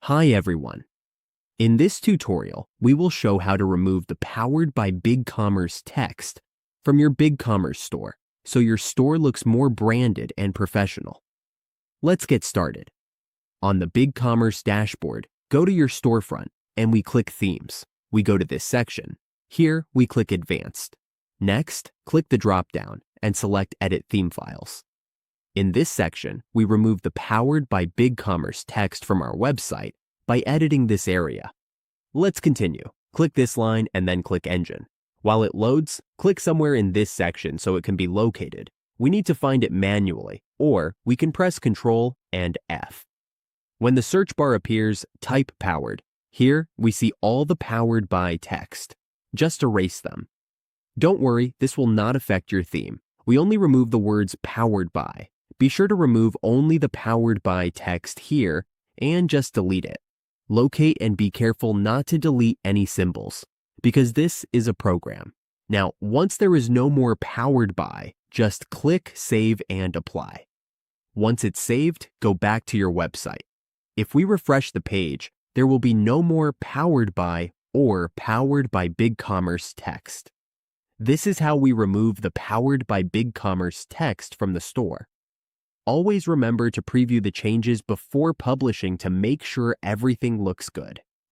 Hi everyone. In this tutorial, we will show how to remove the Powered by Bigcommerce text from your Bigcommerce store so your store looks more branded and professional. Let's get started. On the Bigcommerce dashboard, go to your storefront and we click Themes. We go to this section. Here, we click Advanced. Next, click the drop-down and select Edit Theme Files. In this section, we remove the Powered by Bigcommerce text from our website by editing this area. Let's continue. Click this line and then click Engine. While it loads, click somewhere in this section so it can be located. We need to find it manually, or we can press Ctrl and F. When the search bar appears, type Powered. Here, we see all the Powered by text. Just erase them. Don't worry, this will not affect your theme. We only remove the words Powered by. Be sure to remove only the Powered by text here and just delete it. Locate and be careful not to delete any symbols, because this is a program. Now, once there is no more Powered by, just click Save and Apply. Once it's saved, go back to your website. If we refresh the page, there will be no more Powered by or Powered by Bigcommerce text. This is how we remove the Powered by Bigcommerce text from the store. Always remember to preview the changes before publishing to make sure everything looks good.